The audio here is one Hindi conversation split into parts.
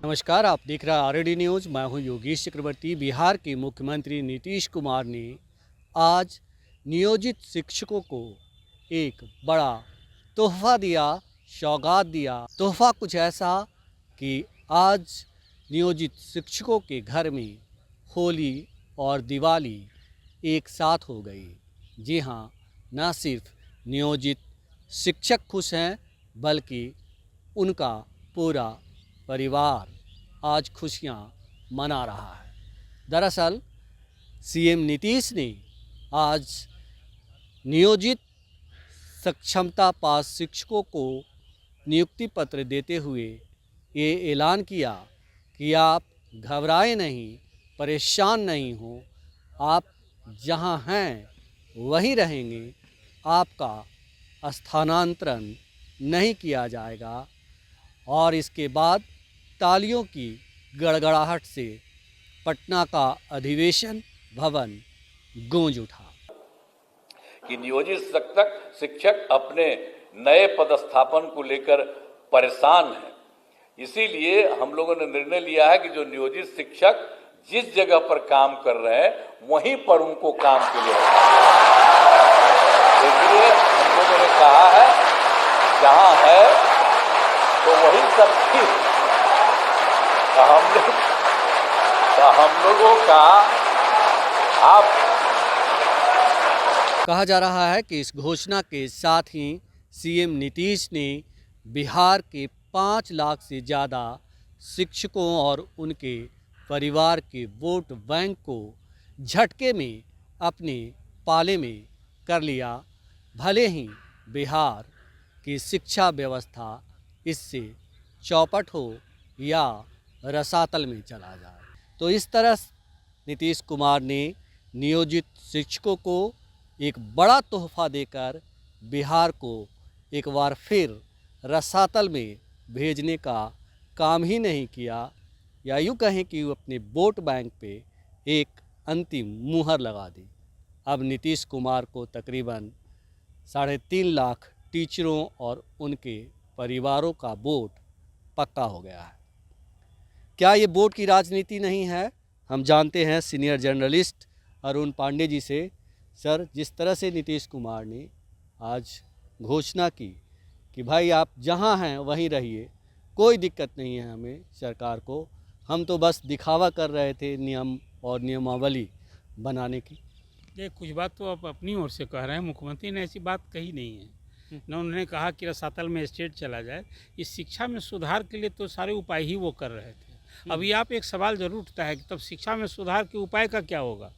नमस्कार, आप देख रहे हैं आरडी न्यूज़। मैं हूं योगेश चक्रवर्ती। बिहार के मुख्यमंत्री नीतीश कुमार ने आज नियोजित शिक्षकों को एक बड़ा तोहफा दिया, सौगात दिया। तोहफा कुछ ऐसा कि आज नियोजित शिक्षकों के घर में होली और दिवाली एक साथ हो गई। जी हाँ, न सिर्फ नियोजित शिक्षक खुश हैं, बल्कि उनका पूरा परिवार आज खुशियां मना रहा है। दरअसल सीएम नीतीश ने आज नियोजित सक्षमता पास शिक्षकों को नियुक्ति पत्र देते हुए ये ऐलान किया कि आप घबराएं नहीं, परेशान नहीं हो, आप जहां हैं वहीं रहेंगे, आपका स्थानांतरण नहीं किया जाएगा। और इसके बाद तालियों की गड़गड़ाहट से पटना का अधिवेशन भवन गूंज उठा कि नियोजित शिक्षक अपने नए पदस्थापन को लेकर परेशान हैं। इसीलिए हम लोगों ने निर्णय लिया है कि जो नियोजित शिक्षक जिस जगह पर काम कर रहे हैं वहीं पर उनको काम के लिए इसलिए हम लोगों ने कहा है जहां है तो वही सब ठीक। हम लोगों का आप कहा जा रहा है कि इस घोषणा के साथ ही सीएम नीतीश ने बिहार के 5 लाख से ज़्यादा शिक्षकों और उनके परिवार के वोट बैंक को झटके में अपने पाले में कर लिया। भले ही बिहार की शिक्षा व्यवस्था इससे चौपट हो या रसातल में चला जाए। तो इस तरह नीतीश कुमार ने नियोजित शिक्षकों को एक बड़ा तोहफा देकर बिहार को एक बार फिर रसातल में भेजने का काम ही नहीं किया, या यूँ कहें कि वो अपने वोट बैंक पे एक अंतिम मुहर लगा दी। अब नीतीश कुमार को तकरीबन 3.5 लाख टीचरों और उनके परिवारों का वोट पक्का हो गया है। क्या ये वोट की राजनीति नहीं है? हम जानते हैं सीनियर जर्नलिस्ट अरुण पांडे जी से। सर, जिस तरह से नीतीश कुमार ने आज घोषणा की कि भाई आप जहां हैं वहीं रहिए, कोई दिक्कत नहीं है हमें सरकार को, हम तो बस दिखावा कर रहे थे नियम और नियमावली बनाने की। ये कुछ बात तो आप अपनी ओर से कह रहे हैं, मुख्यमंत्री ने ऐसी बात कही नहीं है। न उन्होंने कहा कि रसातल में स्टेट चला जाए। इस शिक्षा में सुधार के लिए तो सारे उपाय ही वो कर रहे थे। अभी आप एक सवाल जरूर उठता है कि तब शिक्षा में सुधार के उपाय का क्या होगा।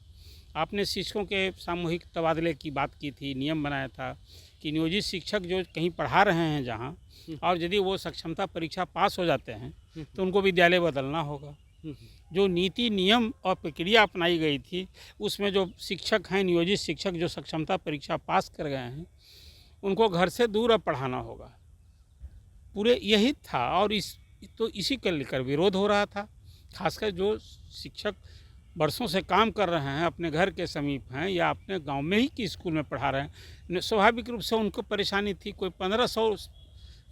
आपने शिक्षकों के सामूहिक तबादले की बात की थी, नियम बनाया था कि नियोजित शिक्षक जो कहीं पढ़ा रहे हैं जहाँ, और यदि वो सक्षमता परीक्षा पास हो जाते हैं तो उनको विद्यालय बदलना होगा। जो नीति, नियम और प्रक्रिया अपनाई गई थी उसमें जो शिक्षक हैं, नियोजित शिक्षक जो सक्षमता परीक्षा पास कर गए हैं, उनको घर से दूर अब पढ़ाना होगा। पूरे यही था। और इसी को लेकर विरोध हो रहा था। खासकर जो शिक्षक बरसों से काम कर रहे हैं, अपने घर के समीप हैं या अपने गांव में ही की स्कूल में पढ़ा रहे हैं, स्वाभाविक रूप से उनको परेशानी थी। कोई 1500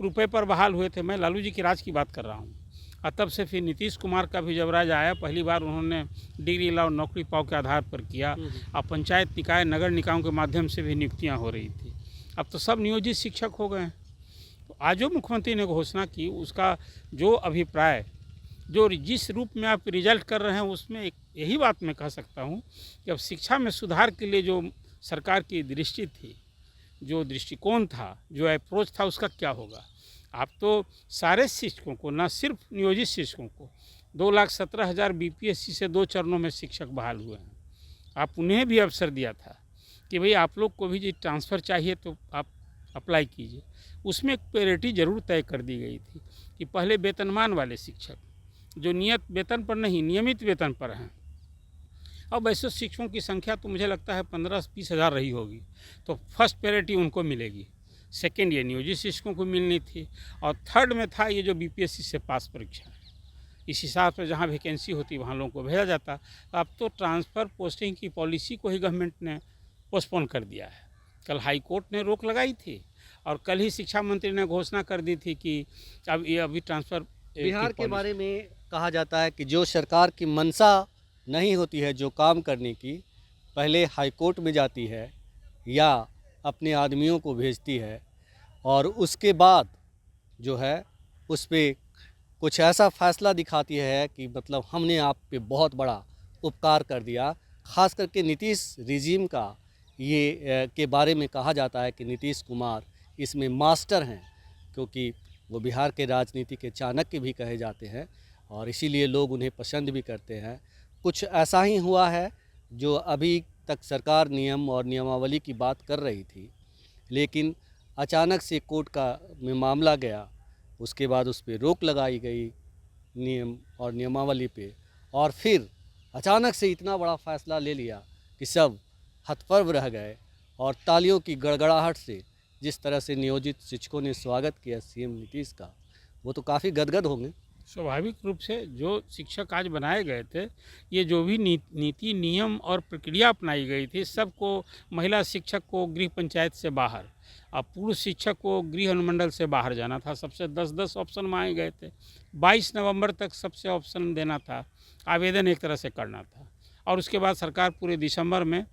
रुपये पर बहाल हुए थे। मैं लालू जी की राज की बात कर रहा हूँ। और तब से फिर नीतीश कुमार का भी जब राज आया, पहली बार उन्होंने डिग्री ला और नौकरी पाओ के आधार पर किया। अब पंचायत निकाय, नगर निकायों के माध्यम से भी नियुक्तियाँ हो रही थी। अब तो सब नियोजित शिक्षक हो गए हैं। तो आज जो मुख्यमंत्री ने घोषणा की, उसका जो अभिप्राय, जो जिस रूप में आप रिजल्ट कर रहे हैं, उसमें एक यही बात मैं कह सकता हूँ कि अब शिक्षा में सुधार के लिए जो सरकार की दृष्टि थी, जो दृष्टिकोण था, जो अप्रोच था, उसका क्या होगा। आप तो सारे शिक्षकों को, ना सिर्फ नियोजित शिक्षकों को, 2,17,000 बीपीएससी से 2 चरणों में शिक्षक बहाल हुए हैं। आप उन्हें भी अवसर दिया था कि भाई आप लोग को भी जो ट्रांसफ़र चाहिए तो आप अप्लाई कीजिए। उसमें एक पैरिटी ज़रूर तय कर दी गई थी कि पहले वेतनमान वाले शिक्षक जो नियत वेतन पर नहीं, नियमित वेतन पर हैं, अब ऐसे शिक्षकों की संख्या तो मुझे लगता है 15-20 हज़ार रही होगी, तो फर्स्ट पैरिटी उनको मिलेगी। सेकेंड ये नियोजित शिक्षकों को मिलनी थी। और थर्ड में था ये जो बीपीएससी से पास परीक्षा है। इस हिसाब से जहाँ वैकेंसी होती वहाँ लोगों को भेजा जाता। अब तो ट्रांसफ़र पोस्टिंग की पॉलिसी को ही गवर्नमेंट ने पोस्टपोन कर दिया है। कल हाई कोर्ट ने रोक लगाई थी और कल ही शिक्षा मंत्री ने घोषणा कर दी थी कि अब ये अभी ट्रांसफ़र बिहार के बारे में कहा जाता है कि जो सरकार की मंशा नहीं होती है जो काम करने की, पहले हाई कोर्ट में जाती है या अपने आदमियों को भेजती है और उसके बाद जो है उस पे कुछ ऐसा फ़ैसला दिखाती है कि मतलब हमने आप पे बहुत बड़ा उपकार कर दिया। ख़ास करके नीतीश रिजीम का ये के बारे में कहा जाता है कि नीतीश कुमार इसमें मास्टर हैं, क्योंकि वो बिहार के राजनीति के चाणक्य भी कहे जाते हैं और इसीलिए लोग उन्हें पसंद भी करते हैं। कुछ ऐसा ही हुआ है जो अभी तक सरकार नियम और नियमावली की बात कर रही थी, लेकिन अचानक से कोर्ट का में मामला गया, उसके बाद उस पर रोक लगाई गई नियम और नियमावली पे, और फिर अचानक से इतना बड़ा फ़ैसला ले लिया कि सब हतप्रभ रह गए और तालियों की गड़गड़ाहट से जिस तरह से नियोजित शिक्षकों ने स्वागत किया सीएम नीतीश का, वो तो काफ़ी गदगद होंगे। स्वाभाविक रूप से जो शिक्षक आज बनाए गए थे, ये जो भी नीति नियम और प्रक्रिया अपनाई गई थी, सबको महिला शिक्षक को गृह पंचायत से बाहर और पुरुष शिक्षक को गृह अनुमंडल से बाहर जाना था। सबसे 10-10 ऑप्शन मांगे गए थे। 22 नवंबर तक सबसे ऑप्शन देना था, आवेदन एक तरह से करना था और उसके बाद सरकार पूरे दिसंबर में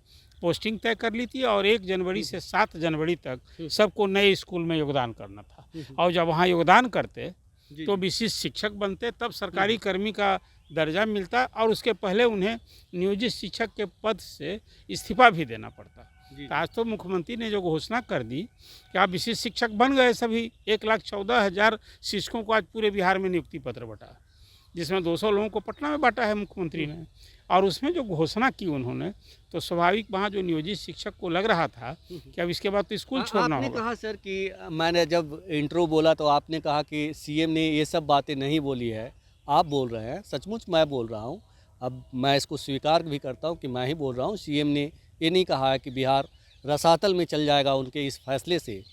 पोस्टिंग तय कर ली थी और 1 जनवरी से 7 जनवरी तक सबको नए स्कूल में योगदान करना था। और जब वहाँ योगदान करते तो विशिष्ट शिक्षक बनते, तब सरकारी कर्मी का दर्जा मिलता और उसके पहले उन्हें नियोजित शिक्षक के पद से इस्तीफा भी देना पड़ता। तो आज तो मुख्यमंत्री ने जो घोषणा कर दी कि आप विशिष्ट शिक्षक बन गए, सभी 1,14,000 शिक्षकों को आज पूरे बिहार में नियुक्ति पत्र बटा, जिसमें 200 लोगों को पटना में बांटा है मुख्यमंत्री ने। और उसमें जो घोषणा की उन्होंने, तो स्वाभाविक वहाँ जो नियोजित शिक्षक को लग रहा था कि अब इसके बाद तो स्कूल छोड़ना आपने होगा। कहा सर कि मैंने जब इंट्रो बोला तो आपने कहा कि सीएम ने ये सब बातें नहीं बोली है, आप बोल रहे हैं। सचमुच मैं बोल रहा हूँ, अब मैं इसको स्वीकार भी करता हूँ कि मैं ही बोल रहा हूँ। सीएम ने ये नहीं कहा है कि बिहार रसातल में चल जाएगा उनके इस फैसले से,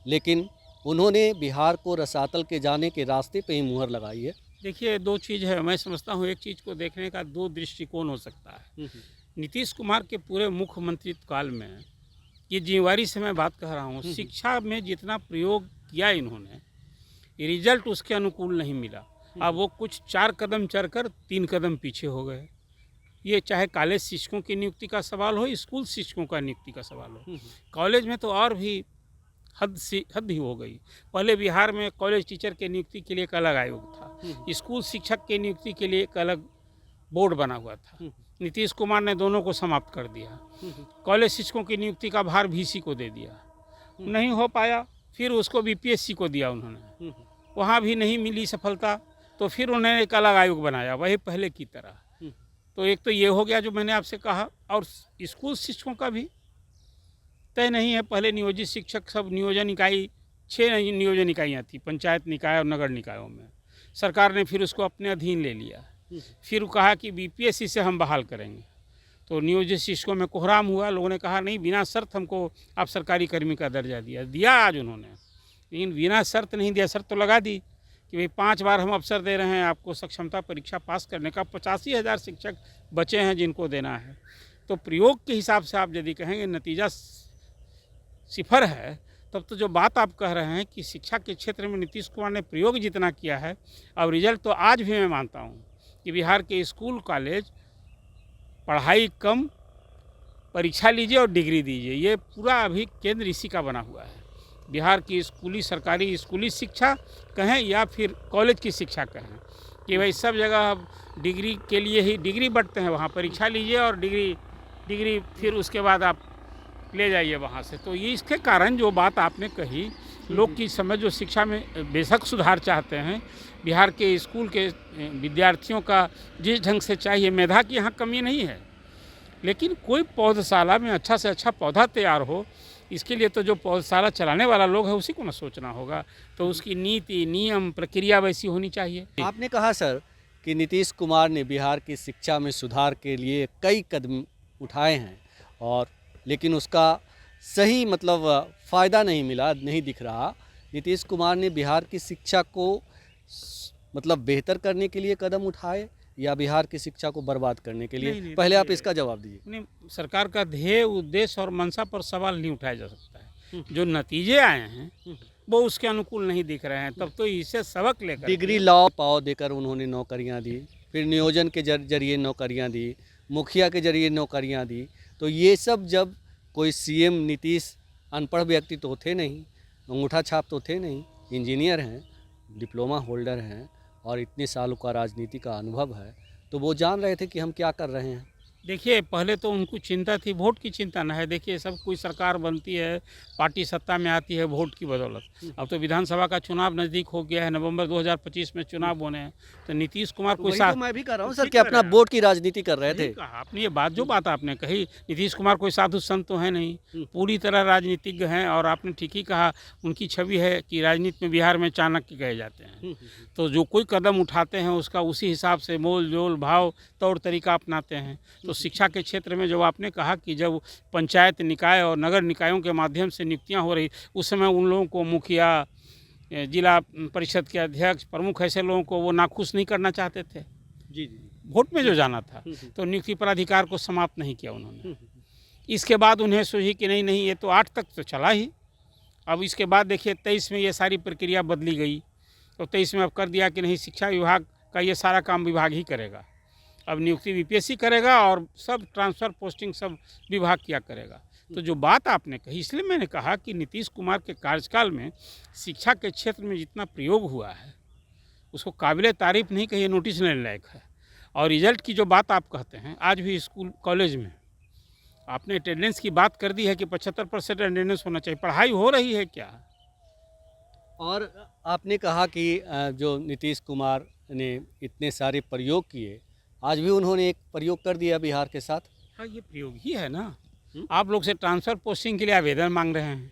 लेकिन उन्होंने बिहार को रसातल के जाने के रास्ते पे ही मुहर लगाई है। देखिए, 2 चीज़ है, मैं समझता हूँ एक चीज़ को देखने का 2 दृष्टिकोण हो सकता है। नीतीश कुमार के पूरे मुख्यमंत्रित्व काल में, ये जिम्मेवारी से मैं बात कह रहा हूँ, शिक्षा में जितना प्रयोग किया इन्होंने, रिजल्ट उसके अनुकूल नहीं मिला। अब वो कुछ 4 कदम चढ़कर 3 कदम पीछे हो गए। ये चाहे कॉलेज शिक्षकों की नियुक्ति का सवाल हो, स्कूल शिक्षकों का नियुक्ति का सवाल हो। कॉलेज में तो और भी हद ही हो गई। पहले बिहार में कॉलेज टीचर के नियुक्ति के लिए एक अलग आयोग था, स्कूल शिक्षक के नियुक्ति के लिए एक अलग बोर्ड बना हुआ था। नीतीश कुमार ने दोनों को समाप्त कर दिया। कॉलेज शिक्षकों की नियुक्ति का भार VC को दे दिया, नहीं हो पाया, फिर उसको BPSC को दिया उन्होंने, वहाँ भी नहीं मिली सफलता, तो फिर उन्होंने एक अलग आयोग बनाया वही पहले की तरह। तो एक तो ये हो गया जो मैंने आपसे कहा, और स्कूल शिक्षकों का भी तय नहीं है। पहले नियोजित शिक्षक सब नियोजन इकाई 6 नियोजन इकाइयाँ थी पंचायत निकाय और नगर निकायों में, सरकार ने फिर उसको अपने अधीन ले लिया। फिर कहा कि BPSC से हम बहाल करेंगे, तो नियोजित शिक्षकों में कोहराम हुआ। लोगों ने कहा नहीं, बिना शर्त हमको आप सरकारी कर्मी का दर्जा दिया आज उन्होंने, लेकिन बिना शर्त नहीं दिया। शर्त तो लगा दी कि भाई 5 बार हम अवसर दे रहे हैं आपको सक्षमता परीक्षा पास करने का, 85,000 शिक्षक बचे हैं जिनको देना है। तो प्रयोग के हिसाब से आप यदि कहेंगे नतीजा 0 है, तब तो जो बात आप कह रहे हैं कि शिक्षा के क्षेत्र में नीतीश कुमार ने प्रयोग जितना किया है, अब रिजल्ट तो आज भी मैं मानता हूँ कि बिहार के स्कूल कॉलेज पढ़ाई कम, परीक्षा लीजिए और डिग्री दीजिए, ये पूरा अभी केंद्र इसी का बना हुआ है। बिहार की स्कूली सरकारी स्कूली शिक्षा कहें या फिर कॉलेज की शिक्षा कहें, कि भाई सब जगह अब डिग्री के लिए ही डिग्री बढ़ते हैं, वहाँ परीक्षा लीजिए और डिग्री फिर उसके बाद आप ले जाइए वहाँ से। तो ये इसके कारण जो बात आपने कही, लोग की समझ जो शिक्षा में बेशक सुधार चाहते हैं, बिहार के स्कूल के विद्यार्थियों का जिस ढंग से चाहिए, मेधा की यहाँ कमी नहीं है, लेकिन कोई पौधशाला में अच्छा से अच्छा पौधा तैयार हो, इसके लिए तो जो पौधशाला चलाने वाला लोग है उसी को ना सोचना होगा। तो उसकी नीति नियम प्रक्रिया वैसी होनी चाहिए। आपने कहा सर कि नीतीश कुमार ने बिहार की शिक्षा में सुधार के लिए कई कदम उठाए हैं, और लेकिन उसका सही मतलब फ़ायदा नहीं मिला, नहीं दिख रहा। नीतीश कुमार ने बिहार की शिक्षा को मतलब बेहतर करने के लिए कदम उठाए या बिहार की शिक्षा को बर्बाद करने के लिए? नहीं, पहले आप इसका जवाब दीजिए। नहीं, सरकार का ध्येय, उद्देश्य और मंशा पर सवाल नहीं उठाया जा सकता है। जो नतीजे आए हैं वो उसके अनुकूल नहीं दिख रहे हैं। तब तो इसे सबक लेकर डिग्री लॉ पाव देकर उन्होंने नौकरियां दी, फिर नियोजन के जरिए नौकरियां दी, मुखिया के जरिए नौकरियां दी। तो ये सब जब कोई सीएम नीतीश अनपढ़ व्यक्ति तो थे नहीं, अंगूठा छाप तो थे नहीं, इंजीनियर हैं, डिप्लोमा होल्डर हैं और इतने सालों का राजनीति का अनुभव है, तो वो जान रहे थे कि हम क्या कर रहे हैं। देखिए, पहले तो उनको चिंता थी, वोट की चिंता न है। देखिए, सब कोई सरकार बनती है, पार्टी सत्ता में आती है वोट की बदौलत। अब तो विधानसभा का चुनाव नज़दीक हो गया है, नवंबर 2025 में चुनाव होने हैं। तो नीतीश कुमार कोई वही साथ तो मैं भी कर रहा हूँ सर ठीक कि कर अपना रहे हैं। वोट की राजनीति कर रहे थे। नहीं कहा आपने, ये बात जो बात आपने कही, नीतीश कुमार कोई साधु संत तो है नहीं, पूरी तरह राजनीतिज्ञ हैं। और आपने ठीक ही कहा, उनकी छवि है कि राजनीति में बिहार में चाणक्य कहे जाते हैं। तो जो कोई कदम उठाते हैं उसका उसी हिसाब से मोल जोल भाव तौर तरीका अपनाते हैं। तो शिक्षा के क्षेत्र में जो आपने कहा कि जब पंचायत निकाय और नगर निकायों के माध्यम से नियुक्तियाँ हो रही, उस समय उन लोगों को मुखिया, जिला परिषद के अध्यक्ष, प्रमुख, ऐसे लोगों को वो नाखुश नहीं करना चाहते थे। जी जी। वोट में जो जाना था, तो नियुक्ति पर अधिकार को समाप्त नहीं किया उन्होंने। इसके बाद उन्हें सूझी कि नहीं नहीं, ये तो 8 तक तो चला ही। अब इसके बाद देखिए 23 में ये सारी प्रक्रिया बदली गई। तो 23 में अब कर दिया कि नहीं, शिक्षा विभाग का ये सारा काम विभाग ही करेगा। अब नियुक्ति बीपीएससी करेगा और सब ट्रांसफ़र पोस्टिंग सब विभाग किया करेगा। तो जो बात आपने कही, इसलिए मैंने कहा कि नीतीश कुमार के कार्यकाल में शिक्षा के क्षेत्र में जितना प्रयोग हुआ है उसको काबिले तारीफ़ नहीं कहिए, नोटिस लेने लायक है। और रिजल्ट की जो बात आप कहते हैं, आज भी स्कूल कॉलेज में आपने अटेंडेंस की बात कर दी है कि 75% अटेंडेंस होना चाहिए। पढ़ाई हो रही है क्या? और आपने कहा कि जो नीतीश कुमार ने इतने सारे प्रयोग किए, आज भी उन्होंने एक प्रयोग कर दिया बिहार के साथ। हाँ, ये प्रयोग ही है ना। आप लोग से ट्रांसफ़र पोस्टिंग के लिए आवेदन मांग रहे हैं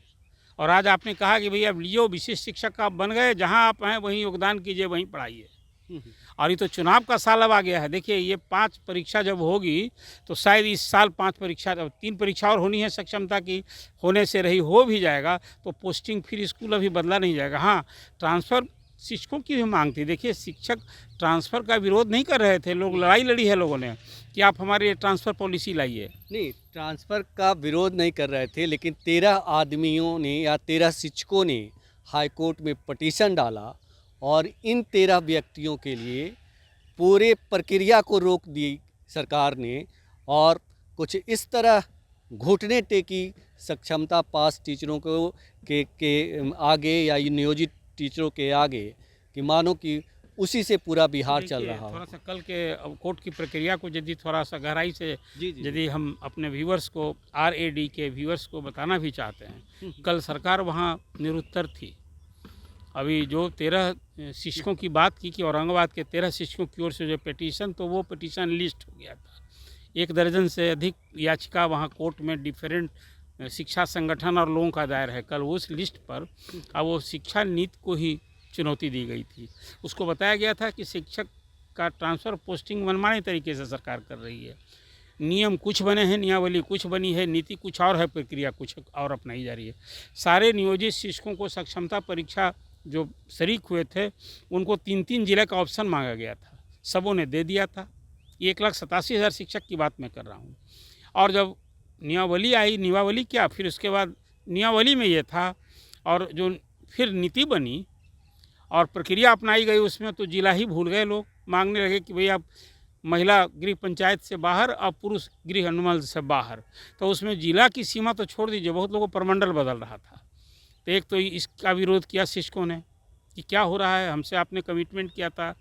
और आज आपने कहा कि भैया लियो, विशिष्ट शिक्षक आप बन गए, जहाँ आप हैं वहीं योगदान कीजिए, वहीं पढ़ाइए। और ये तो चुनाव का साल अब आ गया है। देखिए, ये 5 परीक्षा जब होगी तो शायद इस साल 5 परीक्षा, अब 3 परीक्षा और होनी है सक्षमता की, होने से रही हो भी जाएगा तो पोस्टिंग फिर स्कूल अभी बदला नहीं जाएगा। हाँ, ट्रांसफ़र शिक्षकों की भी मांग थी। देखिए, शिक्षक ट्रांसफ़र का विरोध नहीं कर रहे थे, लोग लड़ाई लड़ी है लोगों ने कि आप हमारे ट्रांसफ़र पॉलिसी लाइए। नहीं, ट्रांसफ़र का विरोध नहीं कर रहे थे, लेकिन 13 आदमियों ने या 13 शिक्षकों ने हाई कोर्ट में पटिशन डाला और इन 13 व्यक्तियों के लिए पूरे प्रक्रिया को रोक दी सरकार ने और कुछ इस तरह घुटने टेकी सक्षमता पास टीचरों को के आगे या नियोजित टीचरों के आगे कि मानो कि उसी से पूरा बिहार चल रहा थोड़ा हो। सा कल के कोर्ट की प्रक्रिया को यदि थोड़ा सा गहराई से यदि हम अपने व्यूवर्स को, RAD के व्यूवर्स को बताना भी चाहते हैं, कल सरकार वहाँ निरुत्तर थी। अभी जो 13 शिक्षकों की बात की कि औरंगाबाद के 13 शिक्षकों की ओर से जो पिटीशन, तो वो पिटीशन लिस्ट हो गया था। 1 दर्जन से अधिक याचिका वहाँ कोर्ट में डिफरेंट शिक्षा संगठन और लोगों का दायर है। कल उस लिस्ट पर अब वो शिक्षा नीति को ही चुनौती दी गई थी। उसको बताया गया था कि शिक्षक का ट्रांसफ़र पोस्टिंग मनमाने तरीके से सरकार कर रही है। नियम कुछ बने हैं, नियमावली कुछ बनी है, नीति कुछ और है, प्रक्रिया कुछ और अपनाई जा रही है। सारे नियोजित शिक्षकों को सक्षमता परीक्षा जो शरीक हुए थे उनको 3-3 जिले का ऑप्शन मांगा गया था, सबों ने दे दिया था। 1,87,000 शिक्षक की बात मैं कर रहा हूँ। और जब नियमावली आई, नियमावली क्या, फिर उसके बाद नियमावली में ये था और जो फिर नीति बनी और प्रक्रिया अपनाई गई, उसमें तो जिला ही भूल गए लोग। मांगने लगे कि भई अब महिला गृह पंचायत से बाहर और पुरुष गृह अनुमंडल से बाहर। तो उसमें जिला की सीमा तो छोड़ दीजिए, बहुत लोगों को प्रमंडल बदल रहा था। तो एक तो इसका विरोध किया शिक्षकों ने कि क्या हो रहा है, हमसे आपने कमिटमेंट किया था,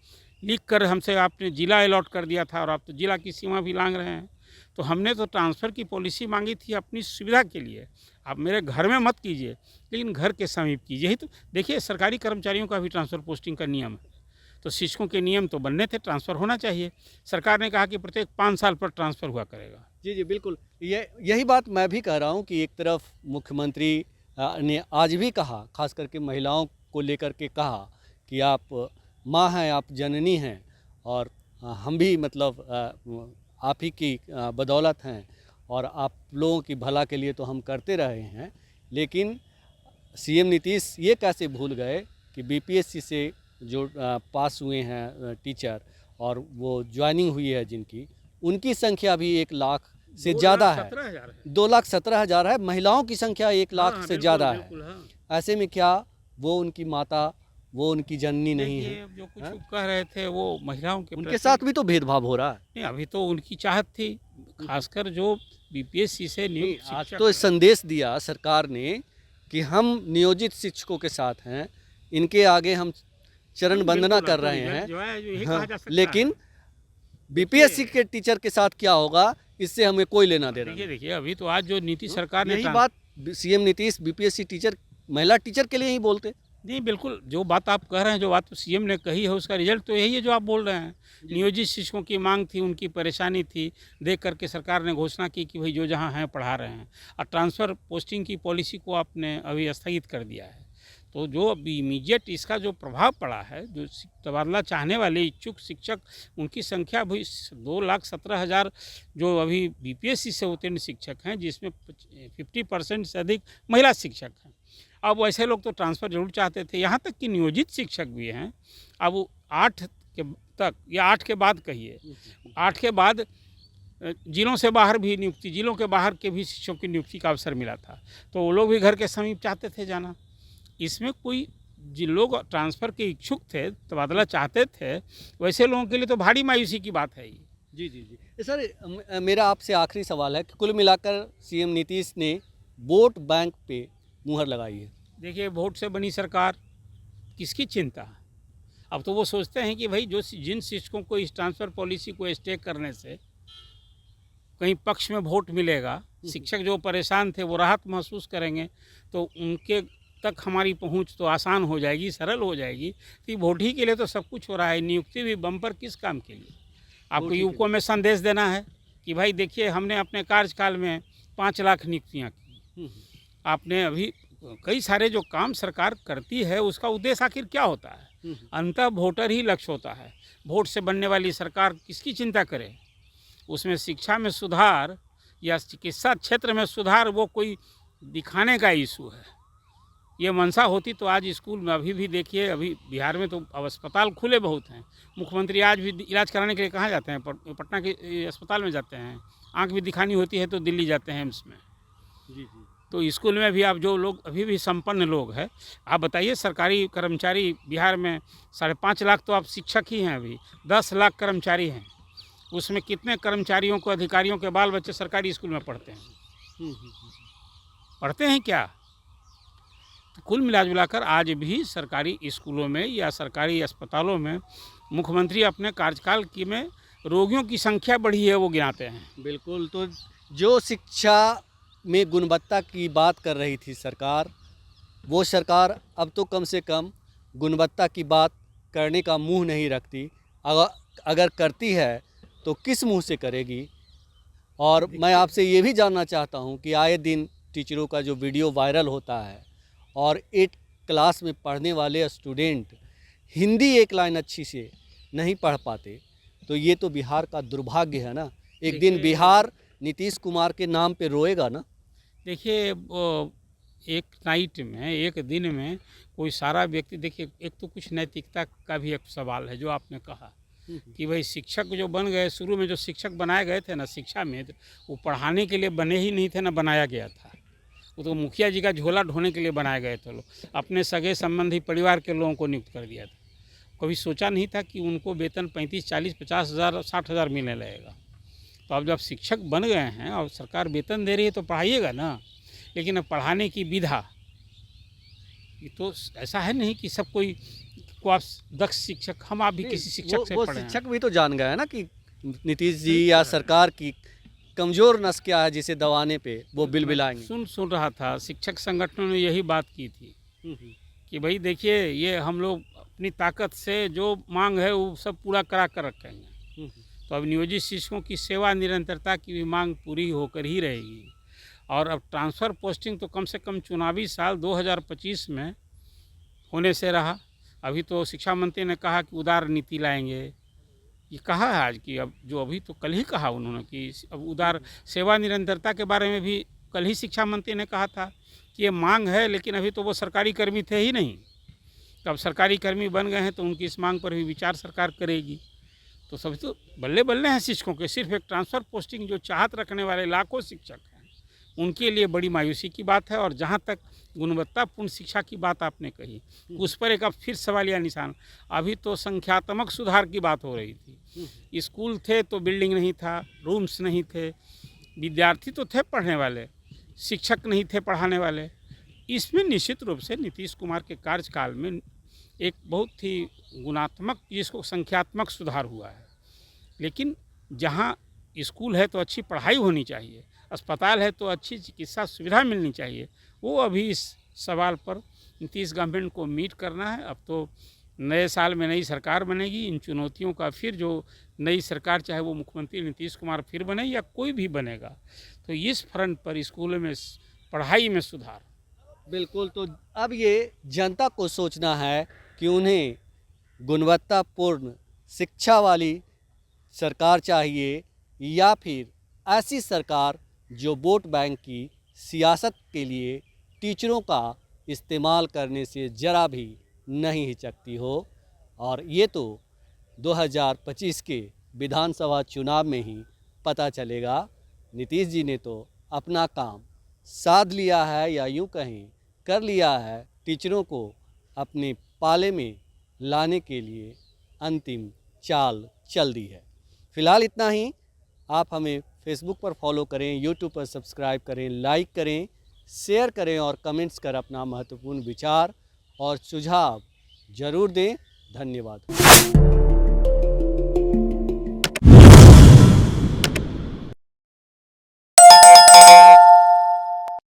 लिख कर हमसे आपने जिला अलॉट कर दिया था और आप तो जिला की सीमा भी लांघ रहे हैं। तो हमने तो ट्रांसफ़र की पॉलिसी मांगी थी अपनी सुविधा के लिए, आप मेरे घर में मत कीजिए लेकिन घर के समीप कीजिए। यही तो देखिए, सरकारी कर्मचारियों का भी ट्रांसफ़र पोस्टिंग का नियम है, तो शिक्षकों के नियम तो बनने थे, ट्रांसफ़र होना चाहिए। सरकार ने कहा कि प्रत्येक 5 साल पर ट्रांसफ़र हुआ करेगा। जी जी, बिल्कुल, यही बात मैं भी कह रहा हूँ कि एक तरफ मुख्यमंत्री ने आज भी कहा, खास करके महिलाओं को लेकर के कहा कि आप माँ हैं, आप जननी हैं और हम भी मतलब आप ही की बदौलत हैं और आप लोगों की भला के लिए तो हम करते रहे हैं। लेकिन सीएम नीतीश ये कैसे भूल गए कि बीपीएससी से जो पास हुए हैं टीचर और वो ज्वाइनिंग हुई है जिनकी, उनकी संख्या भी 1 लाख से ज़्यादा है, 2,17,000 है। महिलाओं की संख्या 1 लाख से ज़्यादा है। ऐसे में क्या वो उनकी माता, वो उनकी जननी नहीं है। देखिए, जो कुछ वो कह रहे थे वो महिलाओं के उनके प्रति साथ भी तो भेदभाव हो रहा है। नहीं, अभी तो उनकी चाहत थी, खासकर जो बीपीएससी से नहीं, नियुक्त आज शिक्षक तो संदेश दिया सरकार ने कि हम नियोजित शिक्षकों के साथ हैं, इनके आगे हम चरण हैं। वंदना बिल्कुल, कर अब तो रहे रिजल्ट हैं। जो है जो यही हाँ, कहा जा सकता लेकिन है। बीपीएससी के टीचर के साथ क्या होगा, इससे हमें कोई लेना देना देखिए नहीं। देखिए, अभी तो आज जो नीति सरकार ने यही बात सीएम नीतीश बीपीएससी टीचर, महिला टीचर के लिए ही बोलते। नहीं, बिल्कुल जो बात आप कह रहे हैं, जो बात सीएम ने कही है, उसका रिजल्ट तो यही है जो आप बोल रहे हैं। नियोजित शिक्षकों की मांग थी, उनकी परेशानी थी, देख करके सरकार ने घोषणा की कि भाई जो जहाँ हैं पढ़ा रहे हैं, और ट्रांसफ़र पोस्टिंग की पॉलिसी को आपने अभी स्थगित कर दिया है। तो जो अभी इमीडिएट इसका जो प्रभाव पड़ा है, जो तबादला चाहने वाले इच्छुक शिक्षक, उनकी संख्या भी 2,17,000 जो अभी बीपीएससी से उत्तीर्ण शिक्षक हैं, जिसमें 50% से अधिक महिला शिक्षक हैं। अब वैसे लोग तो ट्रांसफ़र जरूर चाहते थे, यहाँ तक कि नियोजित शिक्षक भी हैं। अब वो 8 के तक या 8 के बाद कहिए, 8 के बाद जिलों से बाहर भी नियुक्ति, जिलों के बाहर के भी शिक्षकों की नियुक्ति का अवसर मिला था, तो वो लोग भी घर के समीप चाहते थे जाना। इसमें कोई जिन लोग ट्रांसफ़र के इच्छुक थे, तबादला चाहते थे, वैसे लोगों के लिए तो भारी मायूसी की बात है ये। जी जी जी सर, मेरा आपसे आखिरी सवाल है कि कुल मिलाकर सीएम नीतीश ने वोट बैंक पे मुहर लगाई है। देखिए, वोट से बनी सरकार, किसकी चिंता? अब तो वो सोचते हैं कि भाई जो जिन शिक्षकों को इस ट्रांसफ़र पॉलिसी को स्टे करने से कहीं पक्ष में वोट मिलेगा, शिक्षक जो परेशान थे वो राहत महसूस करेंगे, तो उनके तक हमारी पहुंच तो आसान हो जाएगी, सरल हो जाएगी। तो वोट ही के लिए तो सब कुछ हो रहा है, नियुक्ति भी बम्पर किस काम के लिए? आपको युवकों में संदेश देना है कि भाई देखिए, हमने अपने कार्यकाल में 5 लाख नियुक्तियाँ की। आपने अभी कई सारे जो काम सरकार करती है, उसका उद्देश्य आखिर क्या होता है? अंततः वोटर ही लक्ष्य होता है। वोट से बनने वाली सरकार किसकी चिंता करे? उसमें शिक्षा में सुधार या चिकित्सा क्षेत्र में सुधार वो कोई दिखाने का इशू है। ये मंशा होती तो आज स्कूल में अभी भी देखिए, अभी बिहार में तो अब अस्पताल खुले बहुत हैं। मुख्यमंत्री आज भी इलाज कराने के लिए कहाँ जाते हैं? पटना के अस्पताल में जाते हैं। आँख भी दिखानी होती है तो दिल्ली जाते हैं एम्स में। जी जी। तो स्कूल में भी आप जो लोग अभी भी संपन्न लोग हैं, आप बताइए, सरकारी कर्मचारी बिहार में 5.5 लाख तो आप शिक्षक ही हैं, अभी 10 लाख कर्मचारी हैं। उसमें कितने कर्मचारियों को, अधिकारियों के बाल बच्चे सरकारी स्कूल में पढ़ते हैं? पढ़ते हैं क्या? तो कुल मिलाजुलाकर आज भी सरकारी स्कूलों में या सरकारी अस्पतालों में मुख्यमंत्री अपने कार्यकाल की में रोगियों की संख्या बढ़ी है वो गिनाते हैं। बिल्कुल, तो जो शिक्षा में गुणवत्ता की बात कर रही थी सरकार, वो सरकार अब तो कम से कम गुणवत्ता की बात करने का मुंह नहीं रखती। अगर करती है तो किस मुंह से करेगी? और मैं आपसे ये भी जानना चाहता हूँ कि आए दिन टीचरों का जो वीडियो वायरल होता है और 8 क्लास में पढ़ने वाले स्टूडेंट हिंदी एक लाइन अच्छी से नहीं पढ़ पाते, तो ये तो बिहार का दुर्भाग्य है ना। एक दिन बिहार नीतीश कुमार के नाम पे रोएगा ना। देखिए, एक नाइट में, एक दिन में कोई सारा व्यक्ति, देखिए, एक तो कुछ नैतिकता का भी एक सवाल है जो आपने कहा कि भाई शिक्षक जो बन गए, शुरू में जो शिक्षक बनाए गए थे ना शिक्षा में, वो पढ़ाने के लिए बने ही नहीं थे ना बनाया गया था। वो तो मुखिया जी का झोला ढोने के लिए बनाए गए थे लोग, अपने सगे संबंधी परिवार के लोगों को नियुक्त कर दिया था। कभी सोचा नहीं था कि उनको वेतन 35, 40, 50 हज़ार, 60 हज़ार मिलने लगेगा। तो अब जब शिक्षक बन गए हैं और सरकार वेतन दे रही है तो पढ़ाइएगा ना। लेकिन अब पढ़ाने की विधा, ये तो ऐसा है नहीं कि सब कोई को आप दक्ष शिक्षक, हम आप भी किसी शिक्षक से वो पढ़े हैं। शिक्षक भी तो जान गए ना कि नीतीश जी या सरकार की कमज़ोर नस क्या है जिसे दबाने पे वो बिल बिलाएंगे। सुन रहा था, शिक्षक संगठनों ने यही बात की थी कि भाई देखिए, ये हम लोग अपनी ताकत से जो मांग है वो सब पूरा करा कर रखेंगे। तो अब नियोजित शिक्षकों की सेवा निरंतरता की भी मांग पूरी होकर ही रहेगी। और अब ट्रांसफ़र पोस्टिंग तो कम से कम चुनावी साल 2025 में होने से रहा। अभी तो शिक्षा मंत्री ने कहा कि उदार नीति लाएंगे। ये कहा है आज की, अब जो अभी तो कल ही कहा उन्होंने कि अब उदार सेवा निरंतरता के बारे में भी कल ही शिक्षा मंत्री ने कहा था कि ये मांग है, लेकिन अभी तो वो सरकारी कर्मी थे ही नहीं। तो अब सरकारी कर्मी बन गए हैं तो उनकी इस मांग पर भी विचार सरकार करेगी। तो सभी तो बल्ले बल्ले हैं शिक्षकों के। सिर्फ एक ट्रांसफ़र पोस्टिंग जो चाहत रखने वाले लाखों शिक्षक हैं, उनके लिए बड़ी मायूसी की बात है। और जहाँ तक गुणवत्तापूर्ण शिक्षा की बात आपने कही, उस पर एक अब फिर सवालिया निशान। अभी तो संख्यात्मक सुधार की बात हो रही थी। स्कूल थे तो बिल्डिंग नहीं था, रूम्स नहीं थे, विद्यार्थी तो थे पढ़ने वाले, शिक्षक नहीं थे पढ़ाने वाले। इसमें निश्चित रूप से नीतीश कुमार के कार्यकाल में एक बहुत ही गुणात्मक, जिसको संख्यात्मक सुधार हुआ है। लेकिन जहाँ स्कूल है तो अच्छी पढ़ाई होनी चाहिए, अस्पताल है तो अच्छी चिकित्सा सुविधा मिलनी चाहिए। वो अभी इस सवाल पर नीतीश गवर्नमेंट को मीट करना है। अब तो नए साल में नई सरकार बनेगी, इन चुनौतियों का फिर जो नई सरकार, चाहे वो मुख्यमंत्री नीतीश कुमार फिर बने या कोई भी बनेगा, तो इस फ्रंट पर स्कूलों में पढ़ाई में सुधार। बिल्कुल, तो अब ये जनता को सोचना है कि उन्हें गुणवत्तापूर्ण शिक्षा वाली सरकार चाहिए या फिर ऐसी सरकार जो वोट बैंक की सियासत के लिए टीचरों का इस्तेमाल करने से ज़रा भी नहीं हिचकती हो। और ये तो 2025 के विधानसभा चुनाव में ही पता चलेगा। नीतीश जी ने तो अपना काम साध लिया है, या यूँ कहें कर लिया है। टीचरों को अपने पाले में लाने के लिए अंतिम चाल चल दी है। फ़िलहाल इतना ही। आप हमें फेसबुक पर फॉलो करें, यूट्यूब पर सब्सक्राइब करें, लाइक करें, शेयर करें और कमेंट्स कर अपना महत्वपूर्ण विचार और सुझाव ज़रूर दें। धन्यवाद।